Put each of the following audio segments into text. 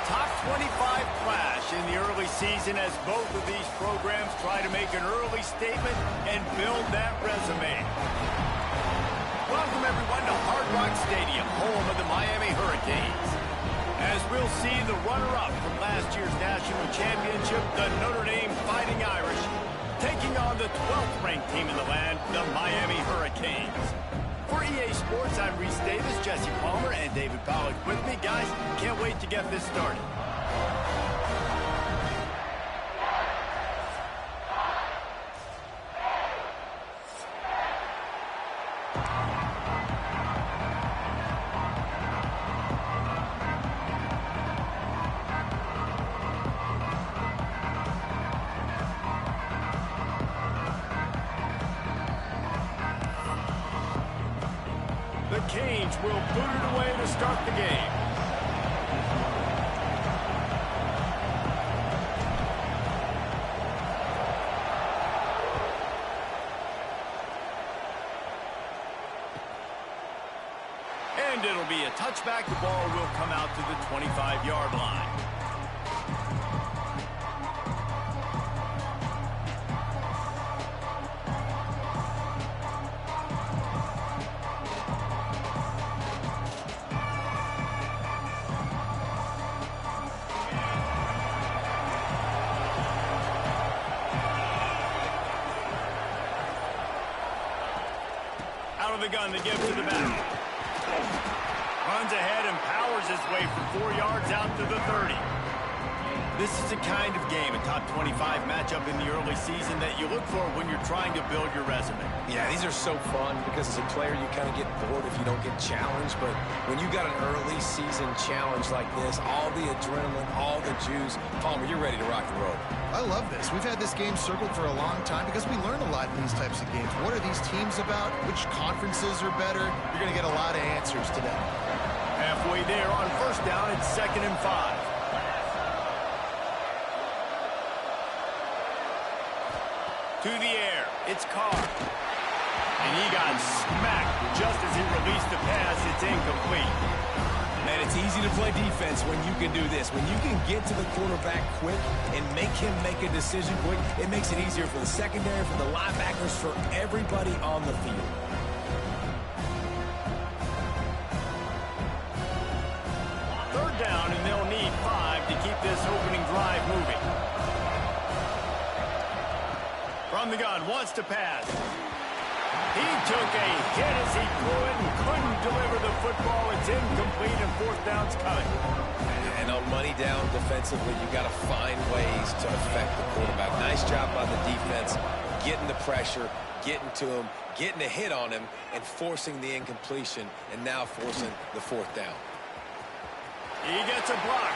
top 25 clash in the early season as both of these programs try to make an early statement and build that resume. Welcome, everyone, to Hard Rock Stadium, home of the Miami Hurricanes. As we'll see the runner-up from last year's national championship, the Notre Dame Fighting Irish, taking on the 12th ranked team in the land, the Miami Hurricanes. For EA Sports, I'm Reese Davis, Jesse Palmer, and David Pollack with me. Guys, can't wait to get this started. The Canes will boot it away to start the game. And it'll be a touchback. The ball will come out to the 25-yard line. The gun to give to the back. Runs ahead and powers his way for 4 yards out to the 30. This is the kind of game, a top 25 matchup in the early season that you look for when you're trying to build your resume. Yeah, these are so fun because as a player you kind of get bored if you don't get challenged, but when you got an early season challenge like this, all the adrenaline, all the juice, Palmer, you're ready to rock and roll. I love this. We've had this game circled for a long time because we learn a lot in these types of games. What are these teams about? Which conferences are better? You're going to get a lot of answers today. Halfway there on first down, it's 2nd and 5. To the air, it's Carr. And he got smacked just as he released the pass. It's incomplete. Man, it's easy to play defense when you can do this. When you can get to the quarterback quick and make him make a decision quick, it makes it easier for the secondary, for the linebackers, for everybody on the field. Third down, and they'll need 5 to keep this opening drive moving. From the gun, wants to pass. He took a hit as he threw it and couldn't deliver the football. It's incomplete, and 4th down's coming. And on money down defensively, you got to find ways to affect the quarterback. Nice job by the defense, getting the pressure, getting to him, getting a hit on him, and forcing the incompletion, and now forcing the 4th down. He gets a block.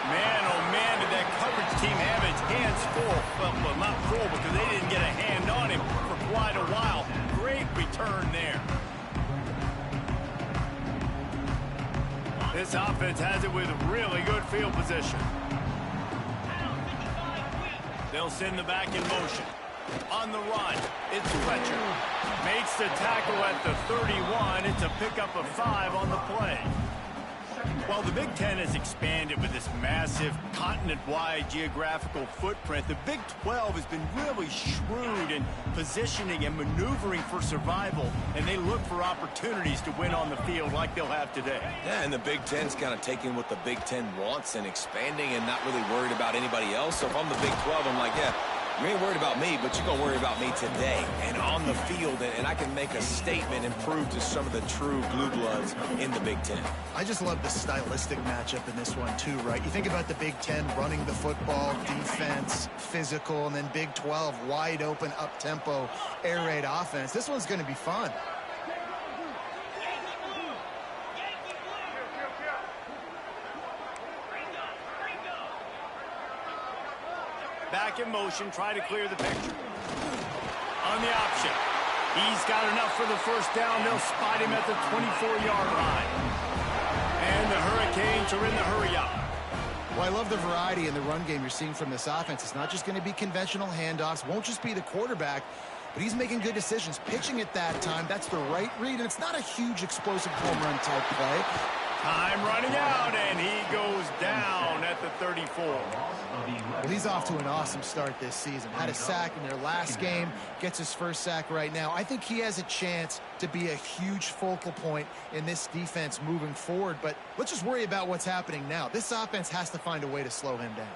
Man, oh man, did that coverage team have its hands full. Well, not full because they didn't get a hand on him for quite a while. Great return there. This offense has it with really good field position. They'll send the back in motion. On the run, it's Fletcher. Makes the tackle at the 31. It's a pickup of 5 on the play. While the Big Ten has expanded with this massive continent-wide geographical footprint, the Big 12 has been really shrewd in positioning and maneuvering for survival, and they look for opportunities to win on the field like they'll have today. Yeah, and the Big Ten's kind of taking what the Big Ten wants and expanding and not really worried about anybody else. So if I'm the Big 12, I'm like, yeah, you ain't worried about me, but you're going to worry about me today and on the field, and I can make a statement and prove to some of the true blue bloods in the Big Ten. I just love the stylistic matchup in this one, too, right? You think about the Big Ten running the football, defense, physical, and then Big 12, wide open, up-tempo, air raid offense. This one's going to be fun. Back in motion, try to clear the picture. On the option. He's got enough for the first down. They'll spot him at the 24-yard line. And the Hurricanes are in the hurry-up. Well, I love the variety in the run game you're seeing from this offense. It's not just going to be conventional handoffs. Won't just be the quarterback, but he's making good decisions. Pitching at that time, that's the right read, and it's not a huge explosive home run type play. Time running out, and he goes down at the 34. Well, he's off to an awesome start this season. Had a sack in their last game, gets his first sack right now. I think he has a chance to be a huge focal point in this defense moving forward, but let's just worry about what's happening now. This offense has to find a way to slow him down.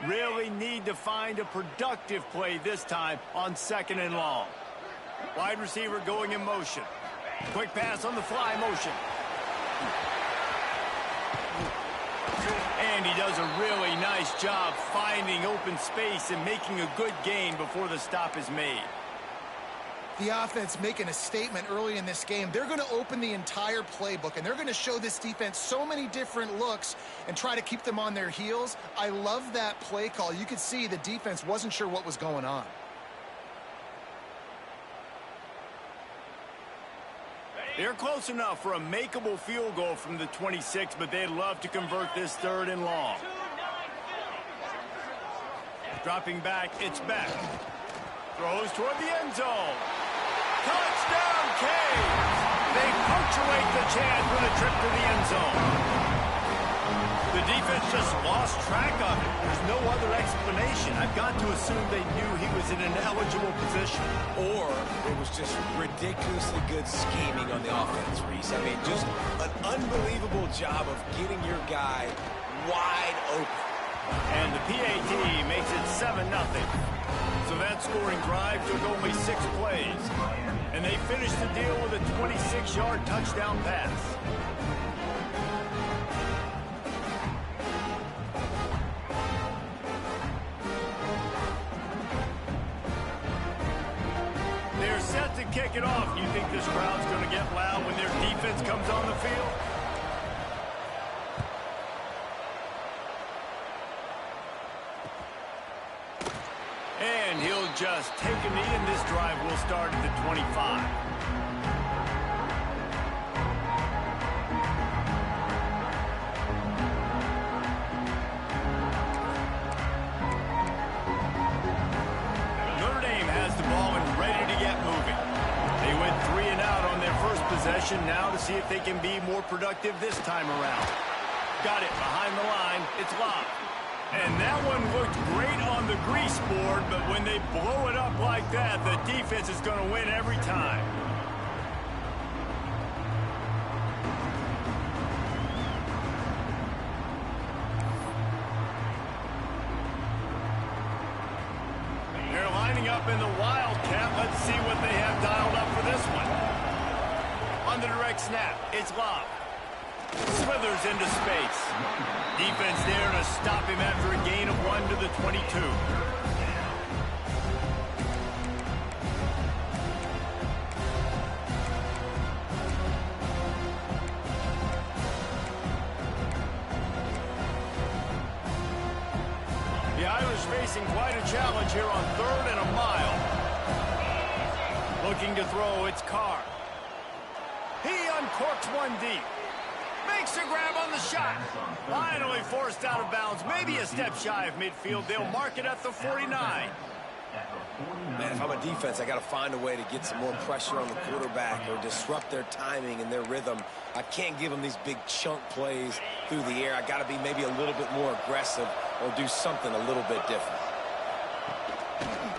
Really need to find a productive play this time on 2nd and long. Wide receiver going in motion. Quick pass on the fly motion. And he does a really nice job finding open space and making a good gain before the stop is made. The offense making a statement early in this game. They're going to open the entire playbook, and they're going to show this defense so many different looks and try to keep them on their heels. I love that play call. You could see the defense wasn't sure what was going on. They're close enough for a makeable field goal from the 26, but they'd love to convert this 3rd and long. Dropping back, it's Beck. Throws toward the end zone. Touchdown, Canes! They punctuate the chance with a trip to the end zone. The defense just lost track of it. There's no other explanation. I've got to assume they knew he was in an eligible position. Or it was just ridiculously good scheming on the offense, Reese. I mean, just an unbelievable job of getting your guy wide open. And the PAT makes it 7-0. So that scoring drive took only 6 plays. And they finished the deal with a 26-yard touchdown pass. They're set to kick it off. You think this crowd's going to get loud when their defense comes on the field? And he'll just take a knee, and this drive will start at the 25. Notre Dame has the ball and ready to get moving. They went 3 and out on their first possession, now to see if they can be more productive this time around. Got it behind the line. It's locked. And that one looked great on the grease board, but when they blow it up like that, the defense is going to win every time. They're lining up in the Wildcat. Let's see what they have dialed up for this one. On the direct snap, it's locked. Slithers into space. Defense there to stop him after a gain of 1 to the 22. The Irish facing quite a challenge here on 3rd and a mile. Looking to throw, it's Carr. He uncorks one deep. Makes a grab on the shot. Finally forced out of bounds. Maybe a step shy of midfield. They'll mark it at the 49. Man, if I'm a defense, I got to find a way to get some more pressure on the quarterback or disrupt their timing and their rhythm. I can't give them these big chunk plays through the air. I got to be maybe a little bit more aggressive or do something a little bit different.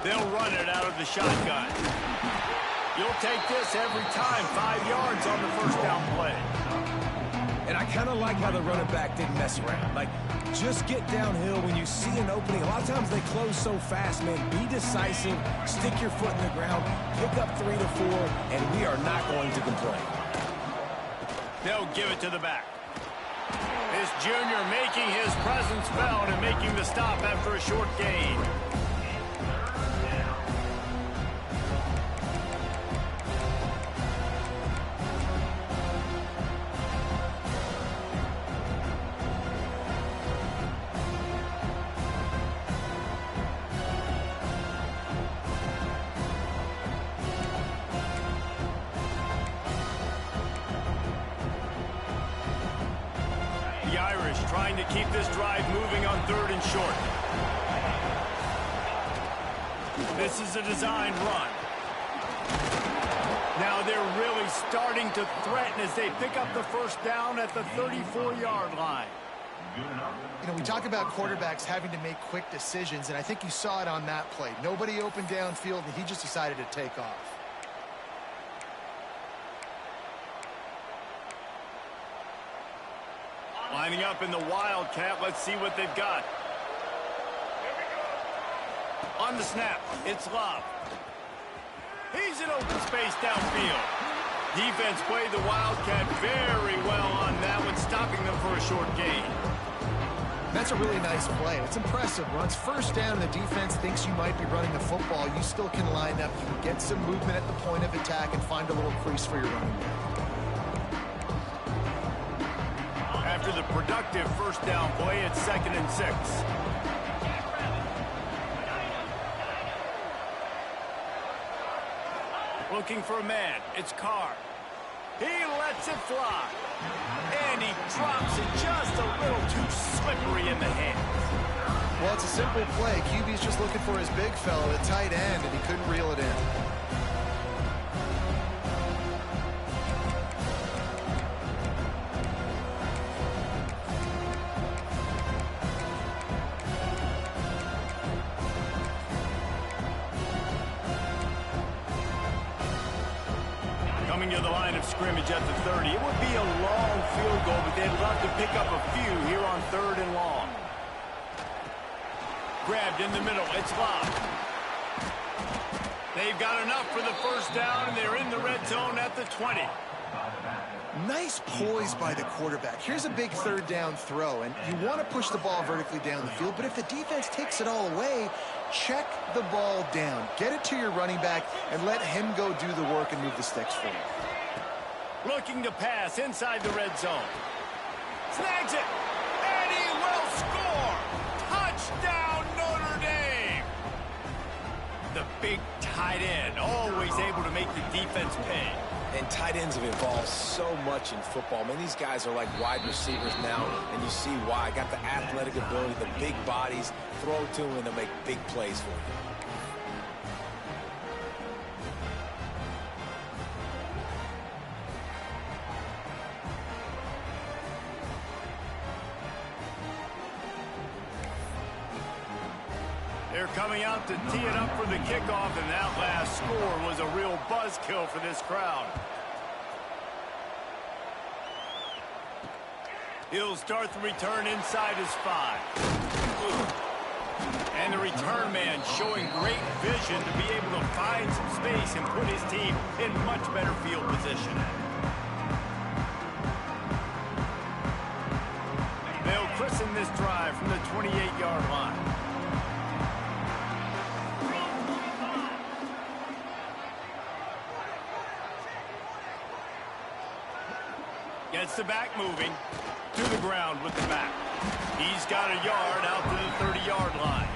They'll run it out of the shotgun. You'll take this every time. 5 yards on the first down play. And I kind of like how the running back didn't mess around. Like, just get downhill when you see an opening. A lot of times they close so fast, man. Be decisive, stick your foot in the ground, pick up 3 to 4, and we are not going to complain. They'll give it to the back. This junior making his presence felt and making the stop after a short gain. The Irish trying to keep this drive moving on 3rd and short. This is a design run. Now they're really starting to threaten as they pick up the first down at the 34-yard line. You know, we talk about quarterbacks having to make quick decisions, and I think you saw it on that play. Nobody open downfield, and he just decided to take off. Lining up in the Wildcat. Let's see what they've got. On the snap, it's Love. He's in open space downfield. Defense played the Wildcat very well on that one, stopping them for a short gain. That's a really nice play. It's impressive. Once first down, the defense thinks you might be running the football. You still can line up. You can get some movement at the point of attack and find a little crease for your running back. After the productive first down play, it's 2nd and 6. Looking for a man. It's Carr. He lets it fly. And he drops it just a little too slippery in the hands. Well, it's a simple play. QB's just looking for his big fella, the tight end, and he couldn't reel it in. Coming to the line of scrimmage at the 30. It would be a long field goal, but they'd love to pick up a few here on 3rd and long. Grabbed in the middle. It's Love. They've got enough for the first down, and they're in the red zone at the 20. Nice poise by the quarterback. Here's a big 3rd down throw, and you want to push the ball vertically down the field, but if the defense takes it all away, check the ball down. Get it to your running back and let him go do the work and move the sticks for you. Looking to pass inside the red zone. Snags it, and he will score. Touchdown, Notre Dame. The big tight end, always able to make the defense pay. And tight ends have evolved so much in football. Man, these guys are like wide receivers now, and you see why. Got the athletic ability, the big bodies, throw to them, and they'll make big plays for you. They're coming out to tee it up for the kickoff, and that last score was a real buzzkill for this crowd. He'll start the return inside his 5. And the return man showing great vision to be able to find some space and put his team in much better field position. They'll christen this drive from the 28-yard line. Gets the back moving to the ground with the back. He's got a yard out to the 30-yard line.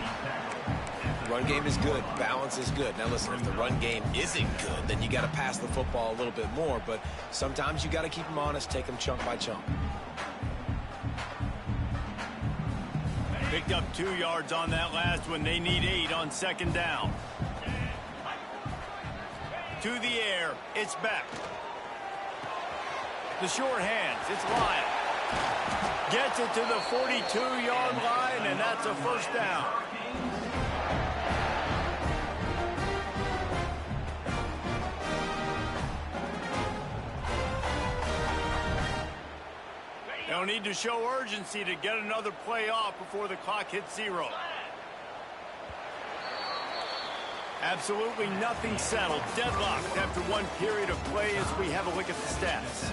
Run game is good. Balance is good. Now, listen, if the run game isn't good, then you got to pass the football a little bit more. But sometimes you got to keep them honest, take them chunk by chunk. Picked up 2 yards on that last one. They need 8 on 2nd down. To the air. It's back. The short hands, it's Lyle. Gets it to the 42-yard line, and that's a first down. They'll need to show urgency to get another play off before the clock hits 0. Absolutely nothing settled. Deadlocked after one period of play as we have a look at the stats.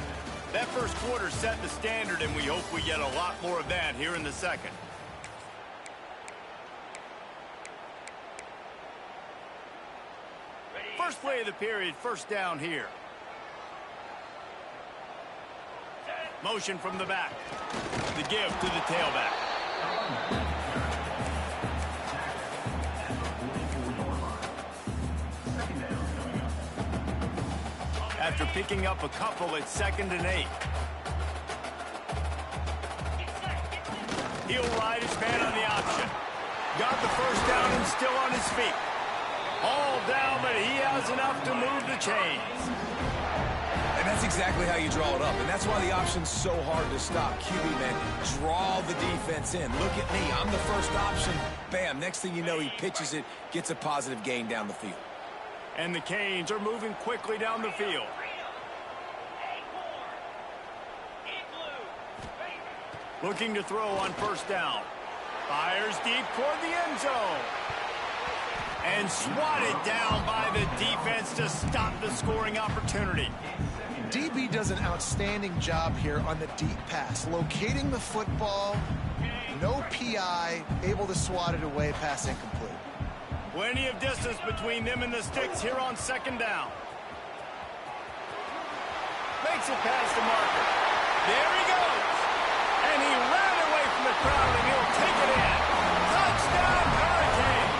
That first quarter set the standard, and we hope we get a lot more of that here in the second. First play of the period, first down here. Motion from the back. The give to the tailback. After picking up a couple, it's 2nd and 8. He'll ride his man on the option. Got the first down and still on his feet. All down, but he has enough to move the chains. And that's exactly how you draw it up. And that's why the option's so hard to stop. QB, man, draw the defense in. Look at me. I'm the first option. Bam. Next thing you know, he pitches it, gets a positive gain down the field. And the Canes are moving quickly down the field. Looking to throw on first down. Fires deep toward the end zone. And swatted down by the defense to stop the scoring opportunity. DB does an outstanding job here on the deep pass. Locating the football, no PI, able to swat it away, pass incomplete. Plenty of distance between them and the sticks here on second down. Makes it past the marker. There he goes. And he ran away from the crowd, and he'll take it in. Touchdown, Hurricane.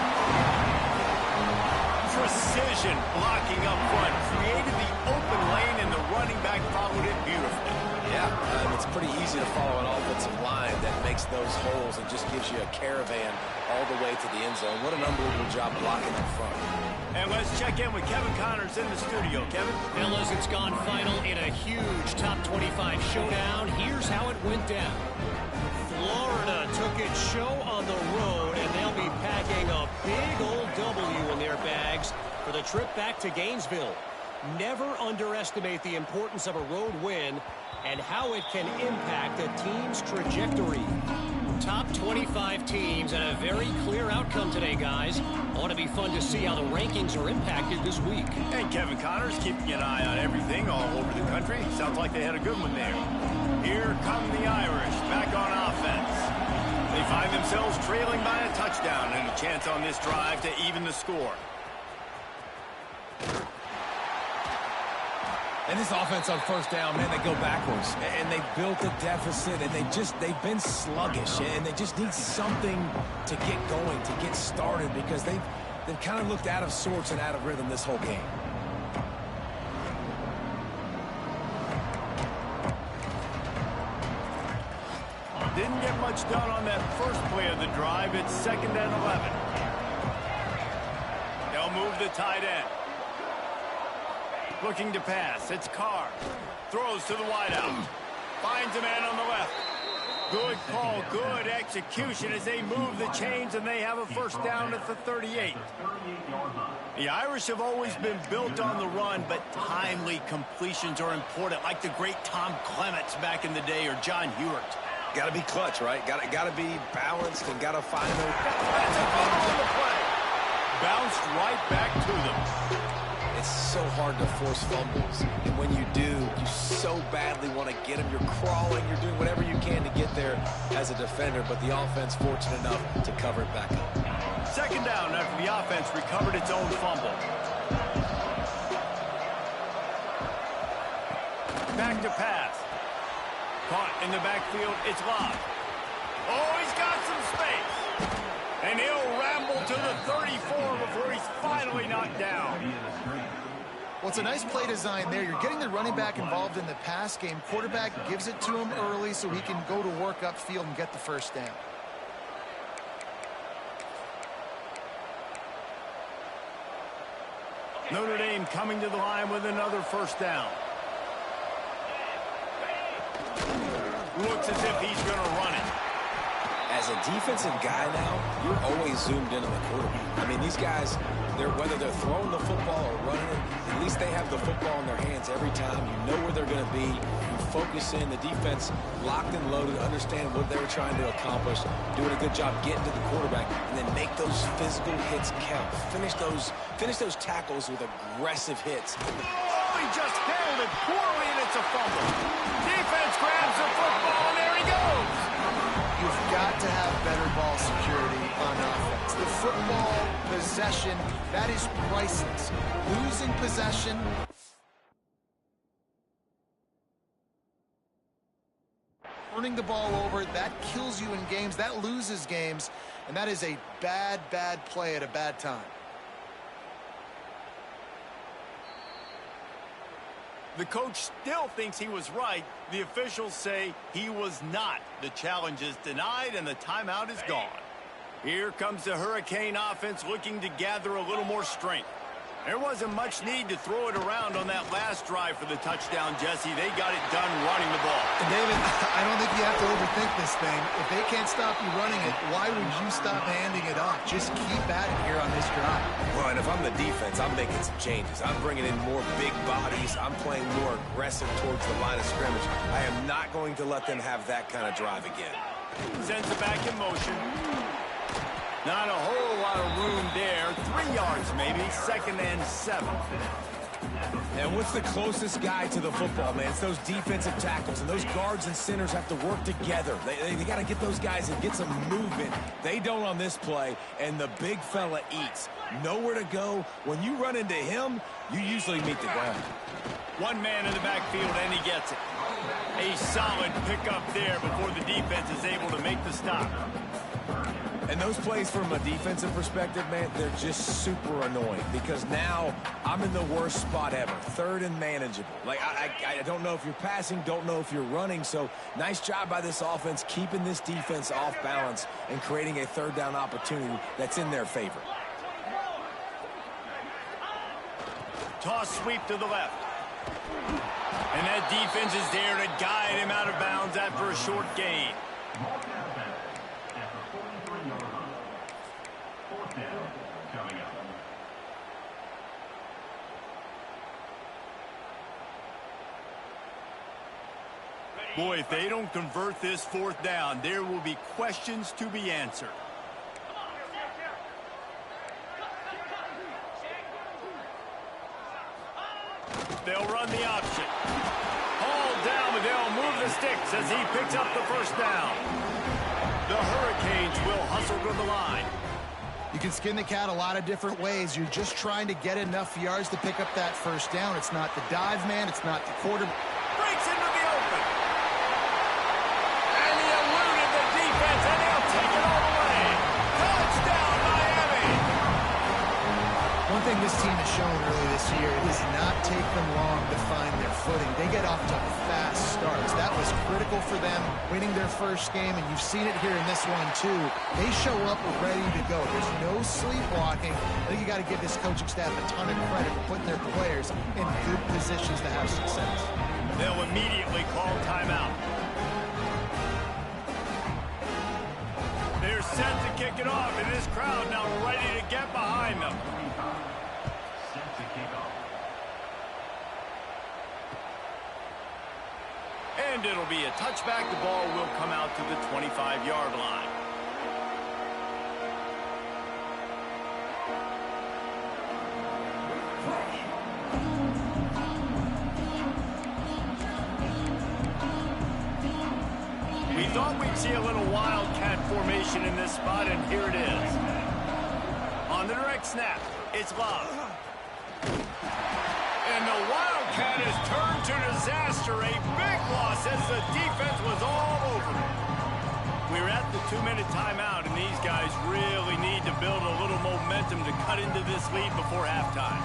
Precision blocking up front. Created the open lane, and the running back followed it beautifully. Yeah, it's pretty easy to follow an offensive line that makes those holes and just gives you a caravan all the way to the end zone. What an unbelievable job blocking up front. And let's check in with Kevin Connors in the studio. Kevin? Fellas, it's gone final in a huge top 25 showdown. Here's how it went down. Florida took its show on the road, and they'll be packing a big old W in their bags for the trip back to Gainesville. Never underestimate the importance of a road win and how it can impact a team's trajectory. Top 25 teams and a very clear outcome today, guys. Ought to be fun to see how the rankings are impacted this week. And Kevin Connors keeping an eye on everything all over the country. Sounds like they had a good one there. Here come the Irish back on offense. They find themselves trailing by a touchdown and a chance on this drive to even the score. And this offense on first down, man, they go backwards. And they built a deficit, and they've been sluggish. And they just need something to get going, to get started, because they've kind of looked out of sorts and out of rhythm this whole game. Didn't get much done on that first play of the drive. It's 2nd and 11. They'll move the tight end. Looking to pass. It's Carr. Throws to the wideout. Finds a man on the left. Good call. Good execution as they move the chains, and they have a first down at the 38. The Irish have always been built on the run, but timely completions are important, like the great Tom Clements back in the day or John Hewart. Got to be clutch, right? Got to be balanced and got to find those. That's a fumble on the play. Bounced right back to them. It's so hard to force fumbles, and when you do, you so badly want to get them. You're crawling, you're doing whatever you can to get there as a defender, but the offense fortunate enough to cover it back up. 2nd down after the offense recovered its own fumble. Back to pass. Caught in the backfield, it's Love. Oh, he's got some space. And he'll ramble to the 34 before he's finally knocked down. Well, it's a nice play design there. You're getting the running back involved in the pass game. Quarterback gives it to him early so he can go to work upfield and get the first down. Notre Dame coming to the line with another first down. Looks as if he's going to run it. As a defensive guy now, you're always zoomed in on the quarterback. I mean, these guys, whether they're throwing the football or running it, at least they have the football in their hands every time. You know where they're going to be. You focus in. The defense locked and loaded, understand what they were trying to accomplish, doing a good job getting to the quarterback, and then make those physical hits count. Finish those tackles with aggressive hits. Oh, he just handled it poorly, and it's a fumble. Defense grabs the football, and there he goes. You've got to have better ball security on offense. The football possession, that is priceless. Losing possession, turning the ball over, that kills you in games, that loses games, and that is a bad, bad play at a bad time. The coach still thinks he was right. The officials say he was not. The challenge is denied, and the timeout is gone. Here comes the Hurricane offense looking to gather a little more strength. There wasn't much need to throw it around on that last drive for the touchdown, Jesse. They got it done running the ball. And David, I don't think you have to overthink this thing. If they can't stop you running it, why would you stop handing it off? Just keep at it here on this drive. Well, and if I'm the defense, I'm making some changes. I'm bringing in more big bodies. I'm playing more aggressive towards the line of scrimmage. I am not going to let them have that kind of drive again. Sends it back in motion. Not a whole lot of room there. 3 yards maybe. 2nd and 7. And what's the closest guy to the football, man? It's those defensive tackles, and those guards and centers have to work together. They got to get those guys and get some movement. They don't on this play, and the big fella eats. Nowhere to go. When you run into him, you usually meet the ground. One man in the backfield, and he gets it. A solid pickup there before the defense is able to make the stop. And those plays from a defensive perspective, man, they're just super annoying because now I'm in the worst spot ever, 3rd and manageable. Like, I don't know if you're passing, don't know if you're running, so nice job by this offense keeping this defense off balance and creating a 3rd down opportunity that's in their favor. Toss sweep to the left. And that defense is there to guide him out of bounds after a short gain. Boy, if they don't convert this 4th down, there will be questions to be answered. They'll run the option. Hauled down, but they'll move the sticks as he picks up the 1st down. The Hurricanes will hustle to the line. You can skin the cat a lot of different ways. You're just trying to get enough yards to pick up that 1st down. It's not the dive man. It's not the quarter. Breaks into the open. And he eluded the defense, and he'll take it all the way. Touchdown, Miami. One thing this team has shown early this year, it does not take them long to find their footing. They get off to fast starts. That was critical for them, winning their 1st game, and you've seen it here in this one, too. They show up ready to go. There's no sleepwalking. I think you got to give this coaching staff a ton of credit for putting their players in good positions to have success. They'll immediately call timeout. They're set to kick it off, and this crowd now ready to get behind them. And it'll be a touchback. The ball will come out to the 25-yard line. We thought we'd see a little wildcat formation in this spot, and here it is. On the direct snap, it's Love. And the Wildcat has turned to disaster. A big loss as the defense was all over it. We're at the 2-minute timeout, and these guys really need to build a little momentum to cut into this lead before halftime.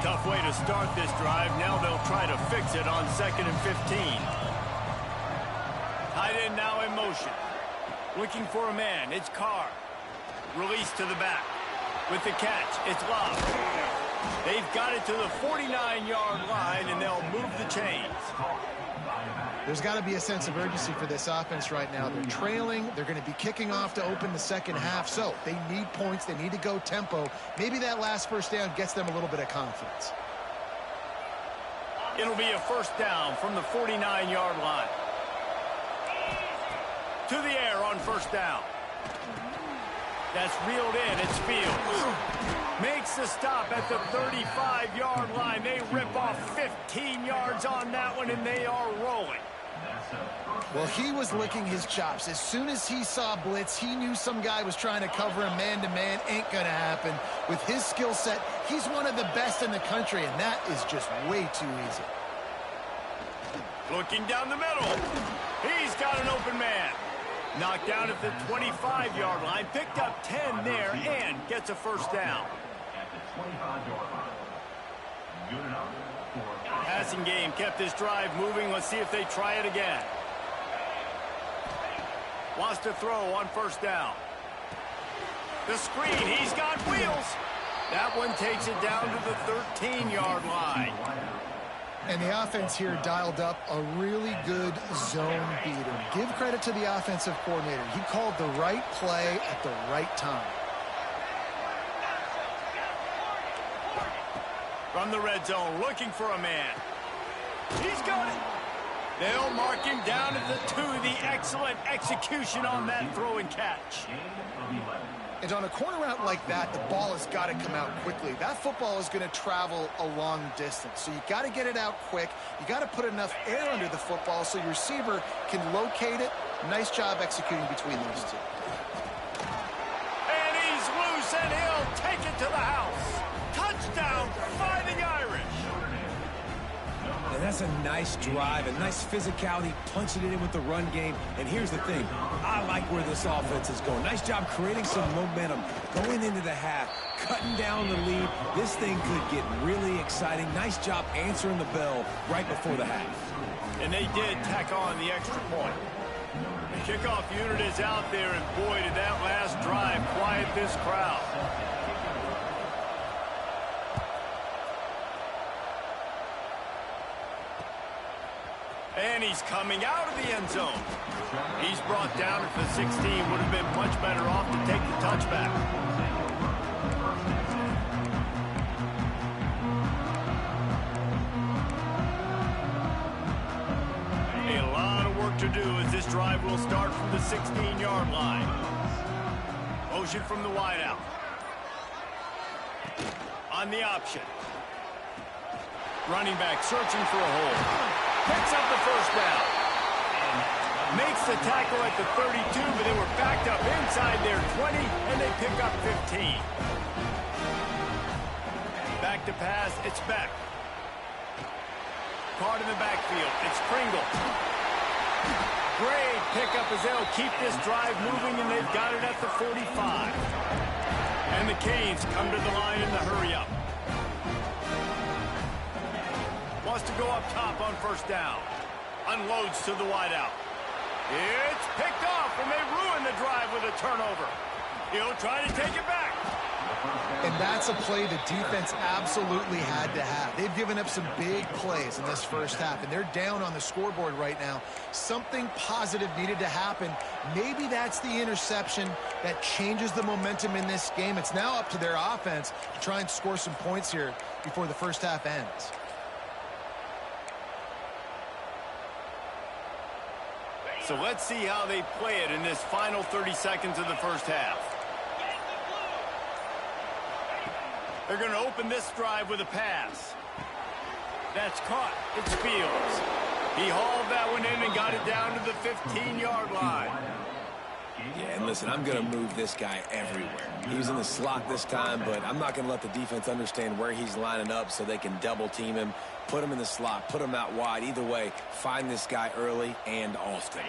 Tough way to start this drive. Now they'll try to fix it on 2nd and 15. Tight end now in motion. Looking for a man. It's Carr. Release to the back. With the catch, it's Love. They've got it to the 49-yard line, and they'll move the chains. There's got to be a sense of urgency for this offense right now. They're trailing. They're going to be kicking off to open the 2nd half. So they need points. They need to go tempo. Maybe that last 1st down gets them a little bit of confidence. It'll be a 1st down from the 49-yard line. To the air on 1st down. That's reeled in. It's Fields. Makes the stop at the 35-yard line. They rip off 15 yards on that one, and they are rolling. Well, he was licking his chops. As soon as he saw blitz, he knew some guy was trying to cover him man-to-man. Ain't gonna happen. With his skill set, he's one of the best in the country, and that is just way too easy. Looking down the middle. He's got an open man. Knocked down at the 25-yard line. Picked up 10 there and gets a 1st down. Passing game kept this drive moving. Let's see if they try it again. Wants to throw on first down. The screen, he's got wheels. That one takes it down to the 13-yard line. And the offense here dialed up a really good zone beater. Give credit to the offensive coordinator. He called the right play at the right time. From the red zone, looking for a man. He's got it. They'll mark him down at the 2. The excellent execution on that throw and catch. And on a corner route like that, the ball has got to come out quickly. That football is going to travel a long distance. So you got to get it out quick. You got to put enough air under the football so your receiver can locate it. Nice job executing between those two. And he's loose, and he'll take it to the house. Touchdown, Fighting Irish. And that's a nice drive, a nice physicality, punching it in with the run game. And here's the thing, I like where this offense is going. Nice job creating some momentum, going into the half, cutting down the lead. This thing could get really exciting. Nice job answering the bell right before the half. And they did tack on the extra point. The kickoff unit is out there, and boy, did that last drive quiet this crowd. And he's coming out of the end zone. He's brought down at the 16. Would have been much better off to take the touchback. A lot of work to do as this drive will start from the 16-yard line. Motion from the wideout. On the option. Running back searching for a hole. Picks up the first down. Makes the tackle at the 32, but they were backed up inside their 20, and they pick up 15. Back to pass, it's Beck. Caught in the backfield, it's Pringle. Great pickup as they'll keep this drive moving, and they've got it at the 45. And the Canes come to the line in the hurry-up. Wants to go up top on first down. Unloads to the wideout. It's picked off, and they ruin the drive with a turnover. He'll try to take it back. And that's a play the defense absolutely had to have. They've given up some big plays in this first half, and they're down on the scoreboard right now. Something positive needed to happen. Maybe that's the interception that changes the momentum in this game. It's now up to their offense to try and score some points here before the first half ends. So let's see how they play it in this final 30 seconds of the first half. They're going to open this drive with a pass. That's caught. It's Fields. He hauled that one in and got it down to the 15-yard line. Yeah, and listen, I'm going to move this guy everywhere. He was in the slot this time, but I'm not going to let the defense understand where he's lining up so they can double-team him, put him in the slot, put him out wide. Either way, find this guy early and often.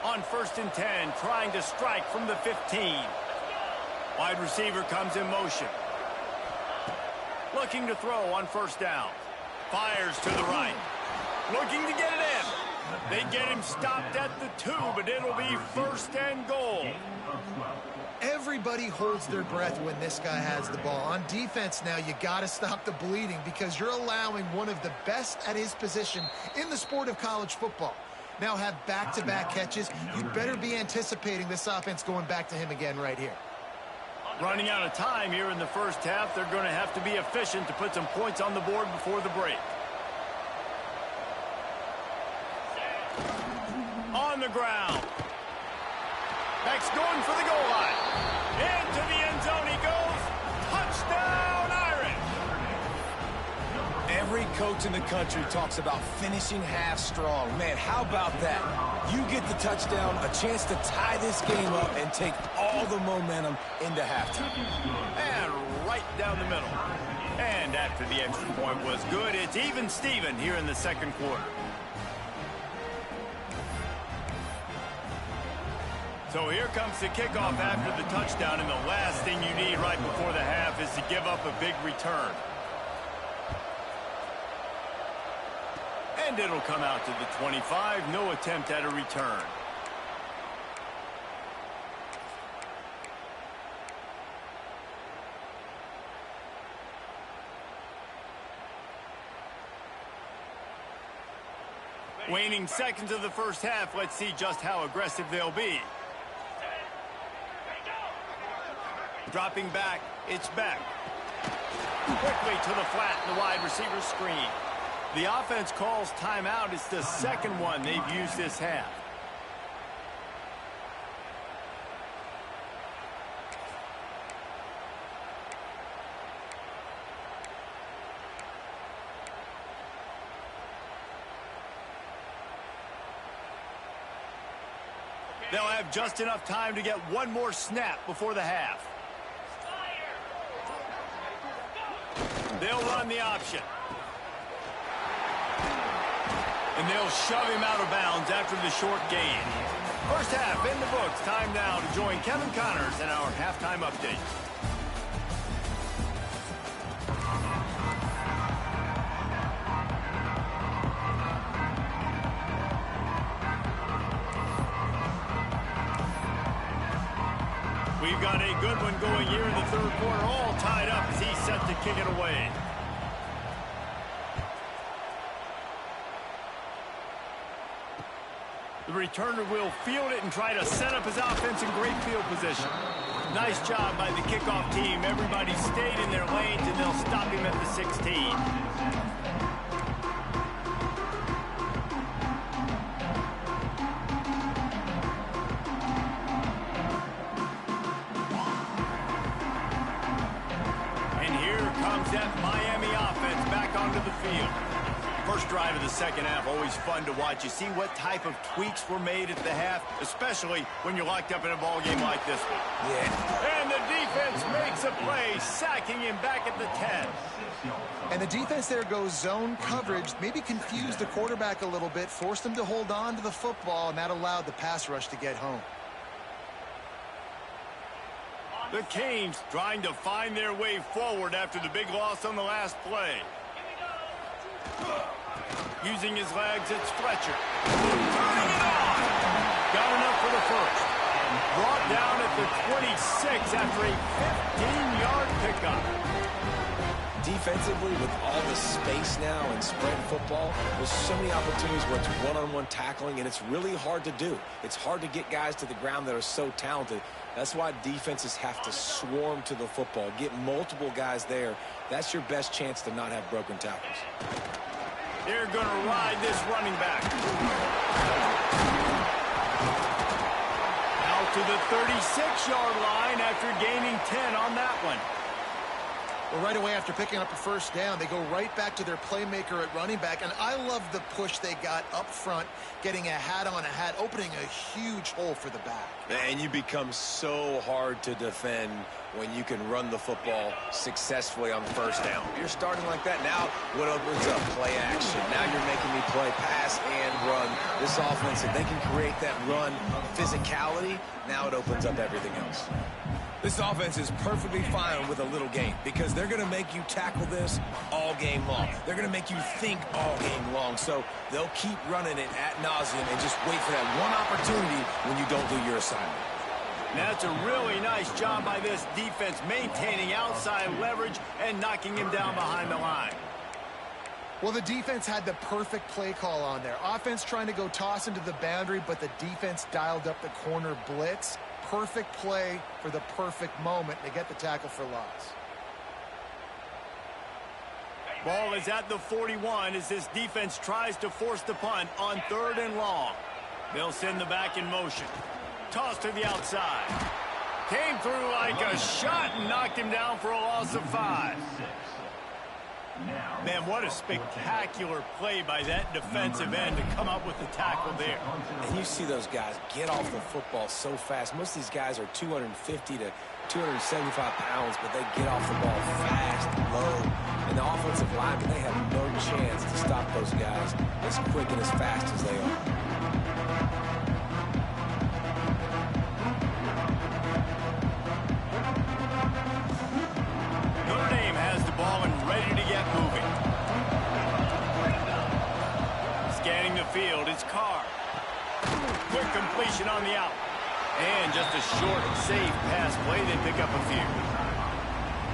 On 1st and 10, trying to strike from the 15. Wide receiver comes in motion. Looking to throw on first down. Fires to the right. Looking to get it in. They get him stopped at the 2, but it'll be 1st and goal. Everybody holds their breath when this guy has the ball. On defense now, you got to stop the bleeding because you're allowing one of the best at his position in the sport of college football. Now have back-to-back catches. You'd better be anticipating this offense going back to him again right here. Running out of time here in the first half. They're going to have to be efficient to put some points on the board before the break. On the ground. Beck's going for the goal line. Into the end zone he goes. Touchdown, Irish! Every coach in the country talks about finishing half strong. Man, how about that? You get the touchdown, a chance to tie this game up and take all the momentum into halftime. And right down the middle. And after the extra point was good, it's even Steven here in the second quarter. So here comes the kickoff after the touchdown, and the last thing you need right before the half is to give up a big return. And it'll come out to the 25. No attempt at a return. Waning seconds of the first half. Let's see just how aggressive they'll be. Dropping back. It's back. Quickly to the flat in the wide receiver screen. The offense calls timeout. It's the second one they've used this half. They'll have just enough time to get one more snap before the half. They'll run the option. And they'll shove him out of bounds after the short gain. First half in the books. Time now to join Kevin Connors in our halftime update. We've got a good one going here in the third quarter, all tied up as he's set to kick it away. The returner will field it and try to set up his offense in great field position. Nice job by the kickoff team. Everybody stayed in their lanes, and they'll stop him at the 16. That Miami offense back onto the field. First drive of the second half, always fun to watch. You see what type of tweaks were made at the half, especially when you're locked up in a ball game like this one. Yeah. And the defense makes a play, sacking him back at the 10. And the defense there goes zone coverage, maybe confused the quarterback a little bit, forced him to hold on to the football, and that allowed the pass rush to get home. The Canes trying to find their way forward after the big loss on the last play. Using his legs, it's Fletcher. Turning it on. Got enough for the first. Brought down at the 26 after a 15-yard pickup. Defensively, with all the space now in spread football, there's so many opportunities where it's one-on-one tackling, and it's really hard to do. It's hard to get guys to the ground that are so talented. That's why defenses have to swarm to the football, get multiple guys there. That's your best chance to not have broken tackles. They're going to ride this running back. Out to the 36-yard line after gaining 10 on that one. Well, right away after picking up a first down, they go right back to their playmaker at running back. And I love the push they got up front, getting a hat on a hat, opening a huge hole for the back. And you become so hard to defend when you can run the football successfully on first down. You're starting like that. Now, what opens up? Play action. Now you're making me play pass and run. This offense, if they can create that run physicality, now it opens up everything else. This offense is perfectly fine with a little game because they're going to make you tackle this all game long. They're going to make you think all game long. So they'll keep running it ad nauseum and just wait for that one opportunity when you don't do your assignment. That's a really nice job by this defense, maintaining outside leverage and knocking him down behind the line. Well, the defense had the perfect play call on there. Offense trying to go toss into the boundary, but the defense dialed up the corner blitz. Perfect play for the perfect moment to get the tackle for loss. Ball is at the 41 as this defense tries to force the punt on 3rd and long. They'll send the back in motion. Toss to the outside. Came through like a shot and knocked him down for a loss of 5. Man, what a spectacular play by that defensive end to come up with the tackle there. And you see those guys get off the football so fast. Most of these guys are 250 to 275 pounds, but they get off the ball fast, low. And the offensive linemen, they have no chance to stop those guys as quick and as fast as they are. completion on the out. And just a short, safe pass play. They pick up a few.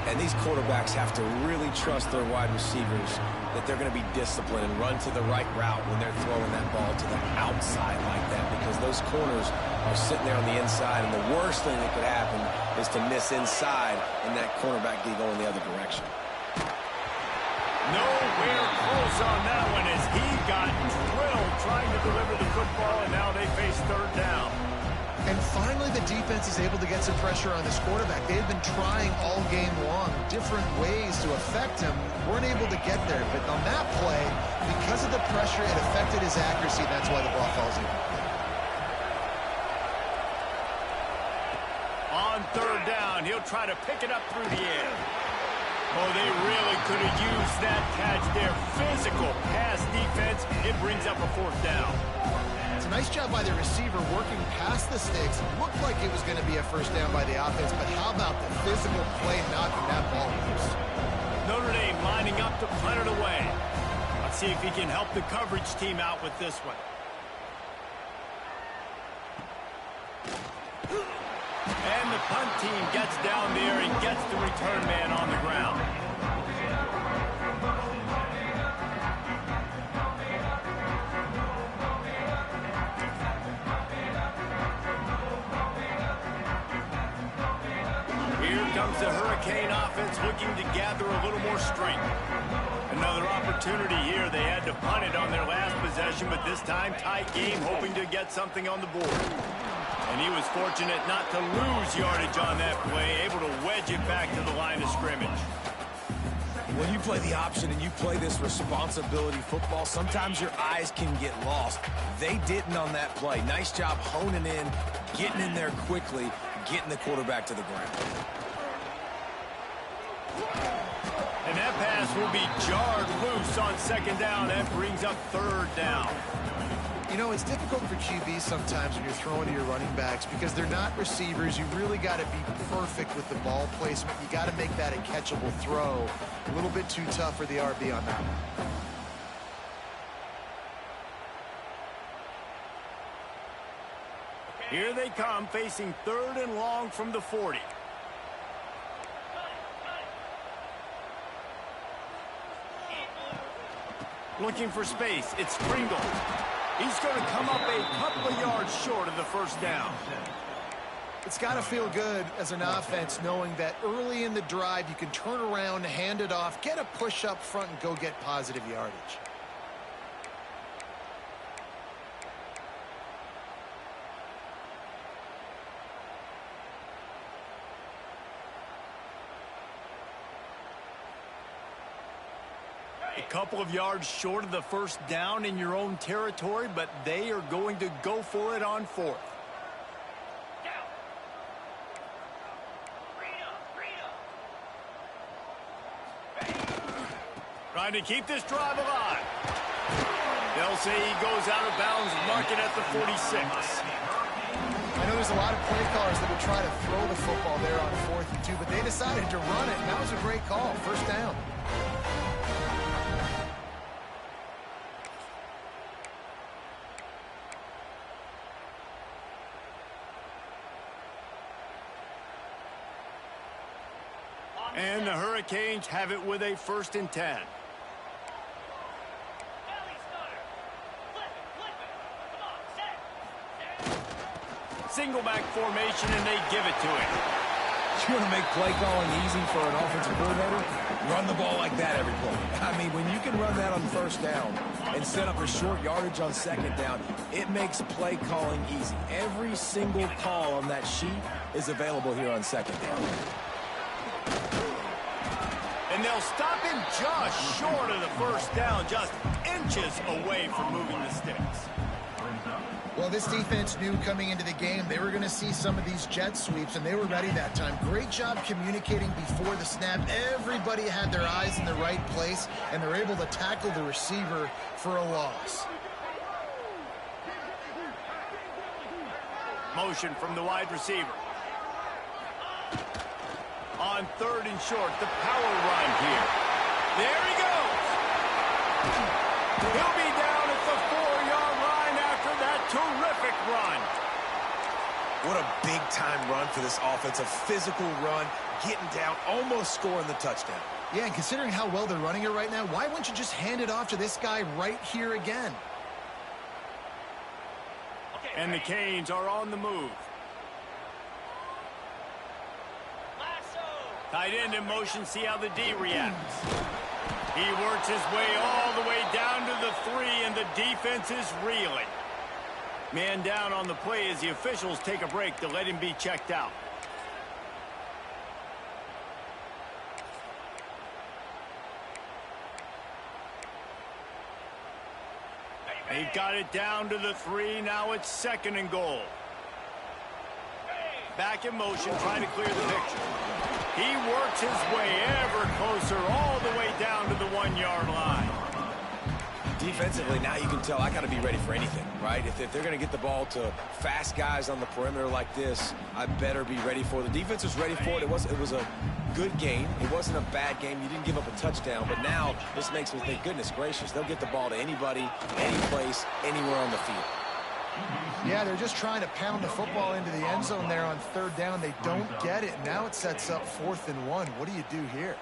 And these quarterbacks have to really trust their wide receivers that they're going to be disciplined and run to the right route when they're throwing that ball to the outside like that, because those corners are sitting there on the inside, and the worst thing that could happen is to miss inside and that cornerback be going the other direction. Nowhere close on that one as he got drilled trying to deliver the football, and now they face third down. And finally, the defense is able to get some pressure on this quarterback. They had been trying all game long different ways to affect him. Weren't able to get there. But on that play, because of the pressure, it affected his accuracy. That's why the ball falls incomplete. On third down, he'll try to pick it up through the air. Oh, they really could have used that catch there. Physical pass defense. It brings up a fourth down. It's a nice job by the receiver working past the sticks. It looked like it was going to be a first down by the offense, but how about the physical play knocking that ball loose? Notre Dame lining up to punt it away. Let's see if he can help the coverage team out with this one. And the punt team gets down there and gets the return man on the ground. Here comes the Hurricane offense looking to gather a little more strength. Another opportunity here. They had to punt it on their last possession, but this time tight game, hoping to get something on the board. And he was fortunate not to lose yardage on that play, able to wedge it back to the line of scrimmage. When you play the option and you play this responsibility football, sometimes your eyes can get lost. They didn't on that play. Nice job honing in, getting in there quickly, getting the quarterback to the ground. And that pass will be jarred loose on second down. That brings up third down. You know, it's difficult for QBs sometimes when you're throwing to your running backs because they're not receivers. You really got to be perfect with the ball placement. You got to make that a catchable throw. A little bit too tough for the RB on that one. Here they come, facing third and long from the 40. Looking for space. It's Pringle. He's going to come up a couple of yards short of the first down. It's got to feel good as an offense knowing that early in the drive you can turn around, hand it off, get a push up front, and go get positive yardage. A couple of yards short of the first down in your own territory, but they are going to go for it on fourth. Trying to keep this drive alive. They'll say he goes out of bounds, mark it at the 46. I know there's a lot of play callers that would try to throw the football there on 4th and 2, but they decided to run it, and that was a great call. First down. And the Hurricanes have it with a 1st and 10. Single back formation, and they give it to him. You want to make play calling easy for an offensive coordinator? Run the ball like that every play. I mean, when you can run that on first down and set up a short yardage on second down, it makes play calling easy. Every single call on that sheet is available here on second down. And they'll stop him just short of the first down, just inches away from moving the sticks. Well, this defense knew coming into the game they were going to see some of these jet sweeps, and they were ready that time. Great job communicating before the snap. Everybody had their eyes in the right place, and they're able to tackle the receiver for a loss. Motion from the wide receiver. On 3rd and short, the power run here. There he goes. He'll be down at the 4-yard line after that terrific run. What a big-time run for this offense. A physical run, getting down, almost scoring the touchdown. Yeah, and considering how well they're running it right now, why wouldn't you just hand it off to this guy right here again? And the Canes are on the move. Tight end in motion, see how the D reacts. He works his way all the way down to the 3, and the defense is reeling. Man down on the play as the officials take a break to let him be checked out. They've got it down to the 3. Now it's 2nd and goal. Back in motion, trying to clear the picture. He works his way ever closer all the way down to the 1-yard line. Defensively, now you can tell I got to be ready for anything, right? If they're going to get the ball to fast guys on the perimeter like this, I better be ready for it. The defense was ready for it. It was a good game. It wasn't a bad game. You didn't give up a touchdown, but now this makes me think, goodness gracious, they'll get the ball to anybody, any place, anywhere on the field. Yeah, they're just trying to pound the football into the end zone there on 3rd down. They don't get it. Now it sets up 4th and 1. What do you do here?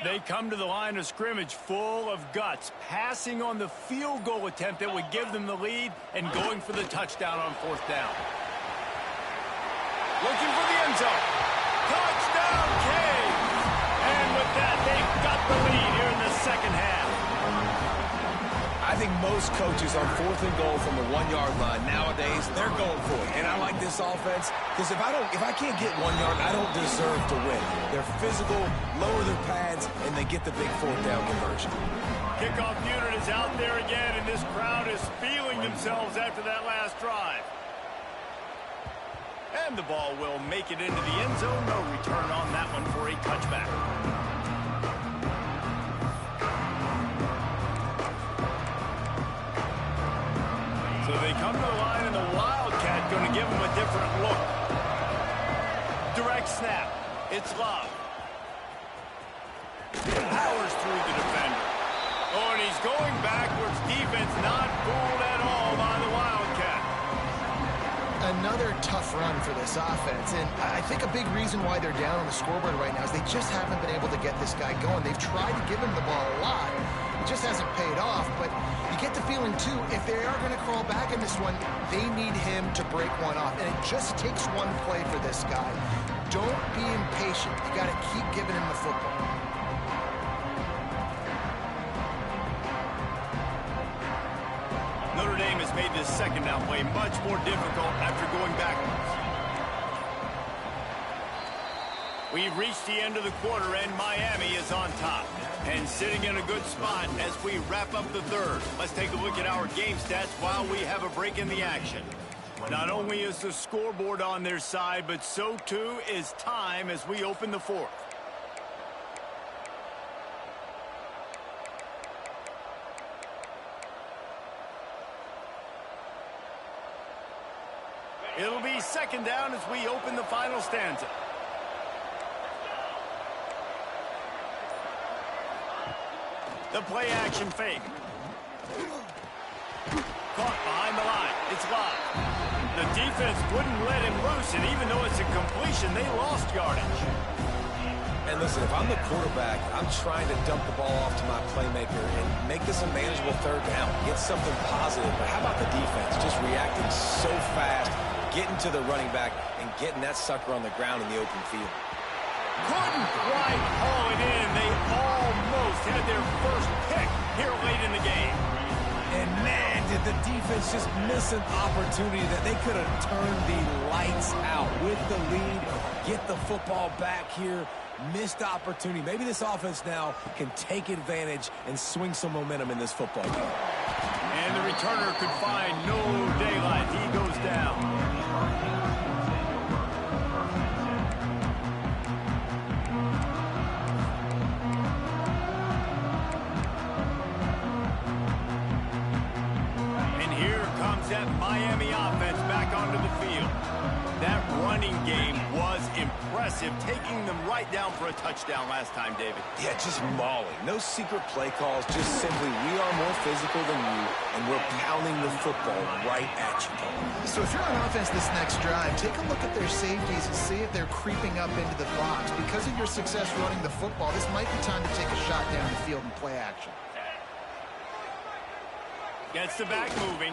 They come to the line of scrimmage full of guts, passing on the field goal attempt that would give them the lead and going for the touchdown on 4th down. Looking for the end zone. Touchdown, Canes! And with that, they've got the lead here in the 2nd half. I think most coaches on 4th and goal from the 1-yard line nowadays, they're going for it. And I like this offense because if I can't get 1 yard, I don't deserve to win. They're physical, lower their pads, and they get the big 4th down conversion. Kickoff unit is out there again, and this crowd is feeling themselves after that last drive. And the ball will make it into the end zone. No return on that one for a touchback. So they come to the line, and the Wildcat going to give them a different look. Direct snap. It's Love. Powers through the defender. Oh, and he's going backwards. Defense not fooled at all by the Wildcat. Another tough run for this offense, and I think a big reason why they're down on the scoreboard right now is they just haven't been able to get this guy going. They've tried to give him the ball a lot. It just hasn't paid off, but you get the feeling, too, if they are going to crawl back in this one, they need him to break one off, and it just takes one play for this guy. Don't be impatient. You got to keep giving him the football. Notre Dame has made this 2nd down play much more difficult after going backwards. We've reached the end of the quarter, and Miami is on top and sitting in a good spot as we wrap up the 3rd. Let's take a look at our game stats while we have a break in the action. Not only is the scoreboard on their side, but so too is time as we open the 4th. It'll be 2nd down as we open the final stanza. The play action fake. Caught behind the line. It's Love. The defense wouldn't let him loose, and even though it's a completion, they lost yardage. And listen, if I'm the quarterback, I'm trying to dump the ball off to my playmaker and make this a manageable 3rd down. Get something positive. But how about the defense? Just reacting so fast, getting to the running back, and getting that sucker on the ground in the open field. Couldn't quite haul it in. They almost had their first pick here late in the game. And man, did the defense just miss an opportunity that they could have turned the lights out with the lead, get the football back here. Missed opportunity. Maybe this offense now can take advantage and swing some momentum in this football game. And the returner could find no daylight. He goes down. that Miami offense back onto the field. That running game was impressive, taking them right down for a touchdown last time, David. Yeah, just mauling. No secret play calls, just simply we are more physical than you, and we're pounding the football right at you. So if you're on offense this next drive, take a look at their safeties and see if they're creeping up into the box. Because of your success running the football, this might be time to take a shot down the field and play action. Gets the back moving.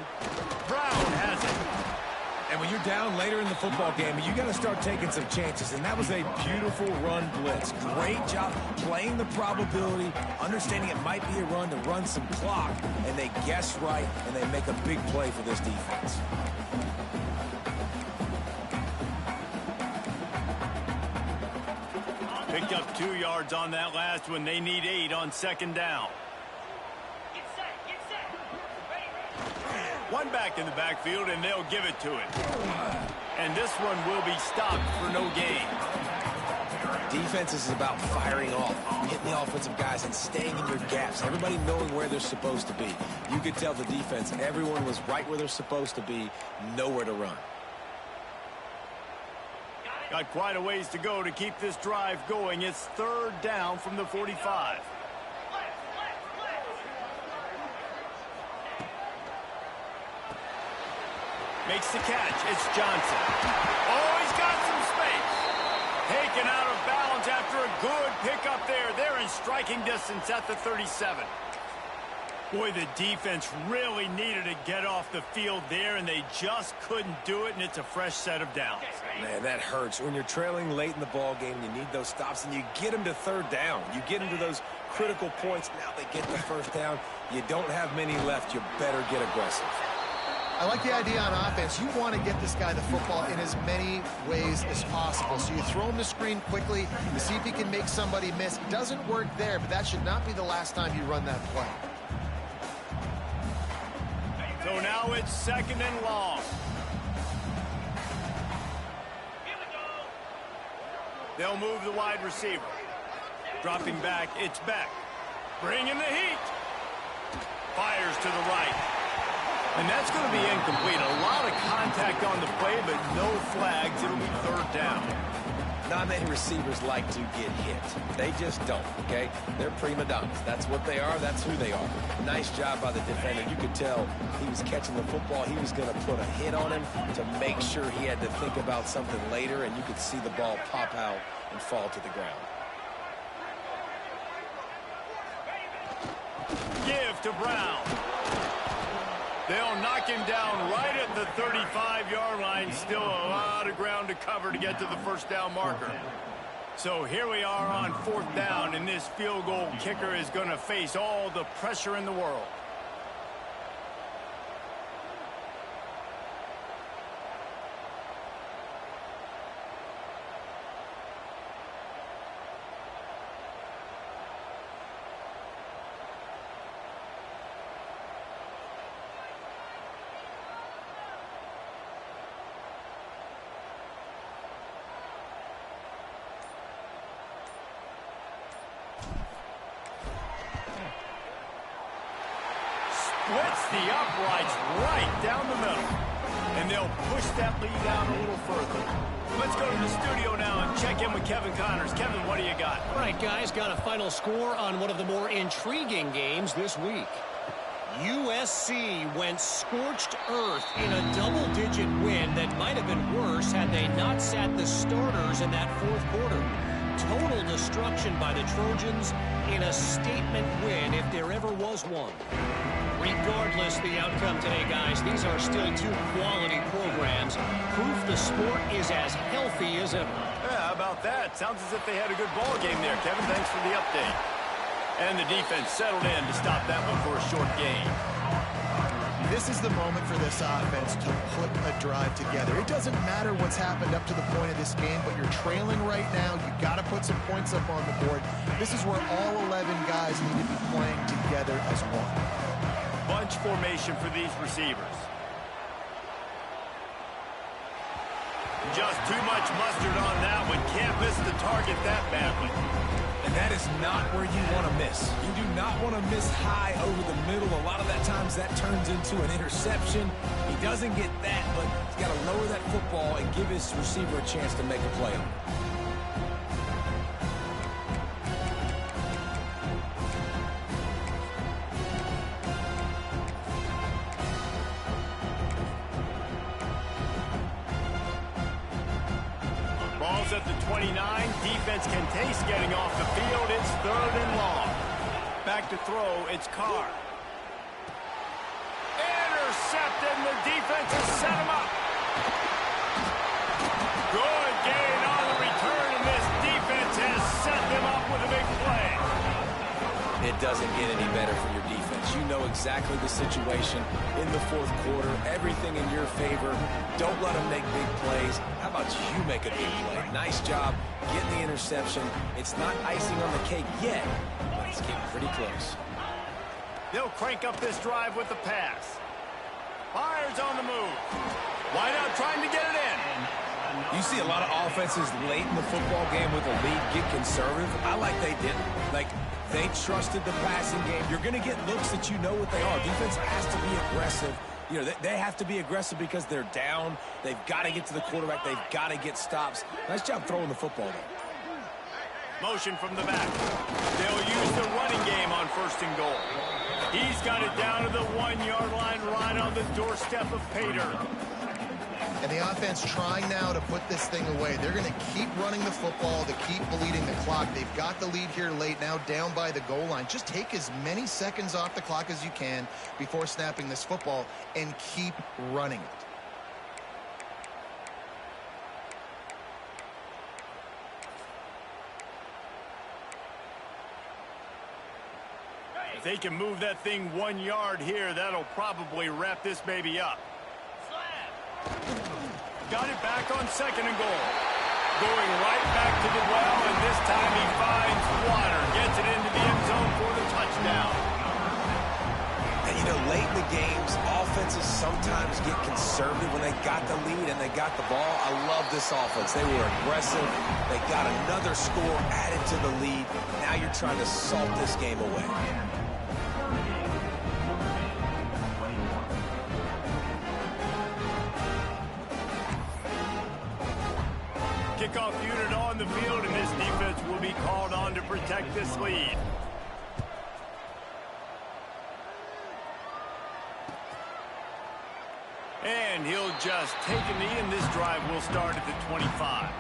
Brown has it. And when you're down later in the football game, you got to start taking some chances. And that was a beautiful run blitz. Great job playing the probability, understanding it might be a run to run some clock. And they guess right, and they make a big play for this defense. Picked up 2 yards on that last one. They need 8 on second down. One back in the backfield, and they'll give it to it. And this one will be stopped for no gain. Defense is about firing off, hitting the offensive guys and staying in your gaps. Everybody knowing where they're supposed to be. You could tell the defense, everyone was right where they're supposed to be, nowhere to run. Got quite a ways to go to keep this drive going. It's third down from the 45. Makes the catch. It's Johnson. Oh, he's got some space. Taken out of bounds after a good pickup there. They're in striking distance at the 37. Boy, the defense really needed to get off the field there, and they just couldn't do it, and it's a fresh set of downs. Man, that hurts. When you're trailing late in the ball game, you need those stops, and you get them to third down. You get them to those critical points. Now they get the first down. You don't have many left. You better get aggressive. I like the idea on offense. You want to get this guy the football in as many ways as possible. So you throw him the screen quickly to see if he can make somebody miss. It doesn't work there, but that should not be the last time you run that play. So now it's second and long. They'll move the wide receiver. Dropping back, it's Beck. Bringing the heat. Fires to the right. And that's going to be incomplete. A lot of contact on the play, but no flags. It'll be third down. Not many receivers like to get hit. They just don't, okay? They're prima donnas. That's what they are. That's who they are. Nice job by the defender. You could tell he was catching the football. He was going to put a hit on him to make sure he had to think about something later, and you could see the ball pop out and fall to the ground. Give to Brown. They'll knock him down right at the 35-yard line. Still a lot of ground to cover to get to the first down marker. So here we are on fourth down, and this field goal kicker is going to face all the pressure in the world. Splits the uprights right down the middle. And they'll push that lead out a little further. Let's go to the studio now and check in with Kevin Connors. Kevin, what do you got? All right, guys, got a final score on one of the more intriguing games this week. USC went scorched earth in a double-digit win that might have been worse had they not sat the starters in that fourth quarter. Total destruction by the Trojans in a statement win if there ever was one. Regardless the outcome today, guys, these are still two quality programs. Proof the sport is as healthy as ever. Yeah, how about that? Sounds as if they had a good ball game there, Kevin. Thanks for the update. And the defense settled in to stop that one for a short gain. This is the moment for this offense to put a drive together. It doesn't matter what's happened up to the point of this game, but you're trailing right now. You've got to put some points up on the board. This is where all 11 guys need to be playing together as one. Bunch formation for these receivers. Just too much mustard on that one. Can't miss the target that badly. And that is not where you want to miss. You do not want to miss high over the middle. A lot of that times that turns into an interception. He doesn't get that, but he's got to lower that football and give his receiver a chance to make a play on it. Ball's at the 29. Defense can taste getting off the field. It's 3rd and long. Back to throw. It's Carr. Intercepted, and the defense has set him up. Good gain on the return, and this defense has set them up with a big play. It doesn't get any better for your defense. You know exactly the situation in the 4th quarter. Everything in your favor. Don't let them make big plays. How about you make a big play? Nice job getting the interception. It's not icing on the cake yet, but it's getting pretty close. They'll crank up this drive with the pass. Fires on the move. Wide out trying to get it in. You see a lot of offenses late in the football game with a lead get conservative. I like they didn't. Like, they trusted the passing game. You're going to get looks that you know what they are. Defense has to be aggressive. You know, they have to be aggressive because they're down. They've got to get to the quarterback. They've got to get stops. Nice job throwing the football, though. Motion from the back. They'll use the running game on 1st and goal. He's got it down to the 1-yard line right on the doorstep of Pater. And the offense trying now to put this thing away. They're going to keep running the football to keep bleeding the clock. They've got the lead here late, now down by the goal line. Just take as many seconds off the clock as you can before snapping this football and keep running it. If they can move that thing 1 yard here, that'll probably wrap this baby up. Got it back on 2nd and goal. Going right back to the well, and this time he finds water. Gets it into the end zone for the touchdown. And, you know, late in the games, offenses sometimes get conservative when they got the lead and they got the ball. I love this offense. They were aggressive. They got another score added to the lead. Now you're trying to salt this game away. Kickoff unit on the field, and this defense will be called on to protect this lead. And he'll just take a knee, and this drive will start at the 25.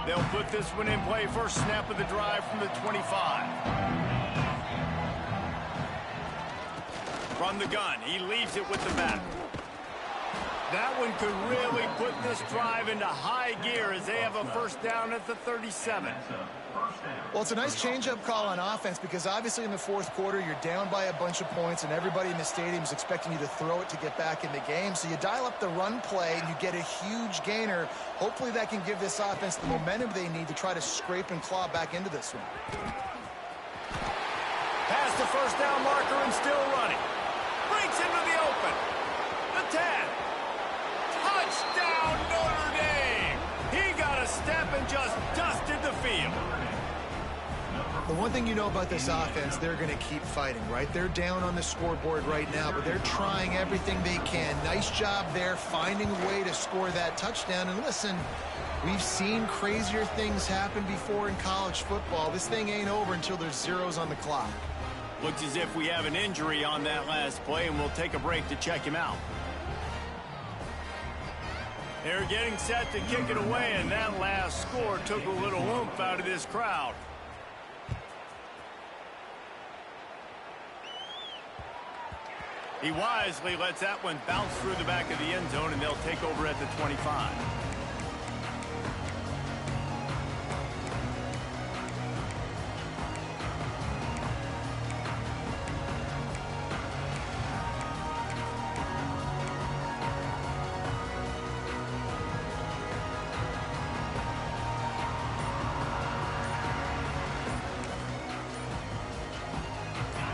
They'll put this one in play. First snap of the drive from the 25. From the gun, he leaves it with the back. That one could really put this drive into high gear as they have a first down at the 37. Well, it's a nice change-up call on offense because obviously in the 4th quarter you're down by a bunch of points and everybody in the stadium is expecting you to throw it to get back in the game. So you dial up the run play and you get a huge gainer. Hopefully that can give this offense the momentum they need to try to scrape and claw back into this one. Past the first down marker and still running. Breaks into the open. The 10. Touchdown, Notre Dame! He got a step and just dusted the field. The one thing you know about this offense, they're going to keep fighting, right? They're down on the scoreboard right now, but they're trying everything they can. Nice job there, finding a way to score that touchdown. And listen, we've seen crazier things happen before in college football. This thing ain't over until there's zeros on the clock. Looks as if we have an injury on that last play, and we'll take a break to check him out. They're getting set to kick it away, and that last score took a little oomph out of this crowd. He wisely lets that one bounce through the back of the end zone, and they'll take over at the 25.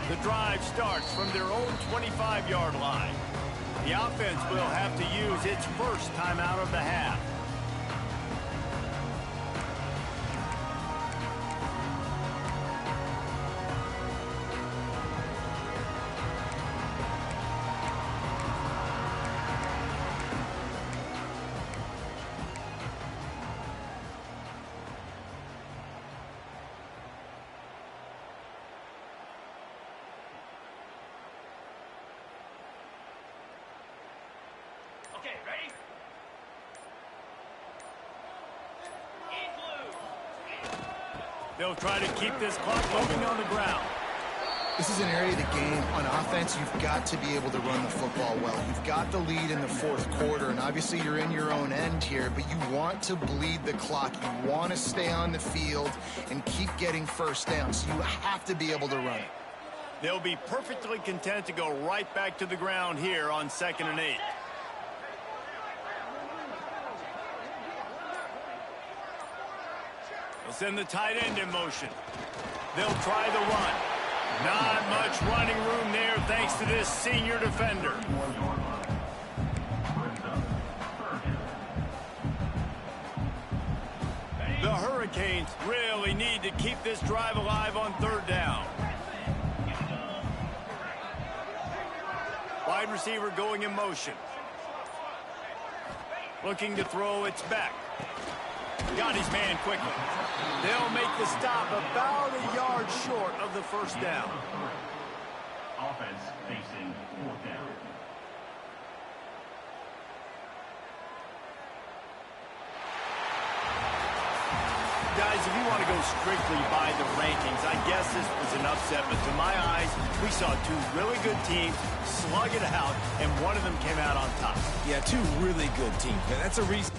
The drive starts from their own 25-yard line. The offense will have to use its first timeout of the half. They'll try to keep this clock moving on the ground. This is an area of the game. On offense, you've got to be able to run the football well. You've got the lead in the fourth quarter, and obviously you're in your own end here, but you want to bleed the clock. You want to stay on the field and keep getting first down, so you have to be able to run it. They'll be perfectly content to go right back to the ground here on 2nd and 8. They'll send the tight end in motion. They'll try the run. Not much running room there thanks to this senior defender. The Hurricanes really need to keep this drive alive on 3rd down. Wide receiver going in motion. Looking to throw, it's back. Got his man quickly. They'll make the stop about a yard short of the first down. Offense facing 4th down. Guys, if you want to go strictly by the rankings, I guess this was an upset, but to my eyes, we saw 2 really good teams slug it out, and one of them came out on top. Yeah, 2 really good teams, man. That's a reason.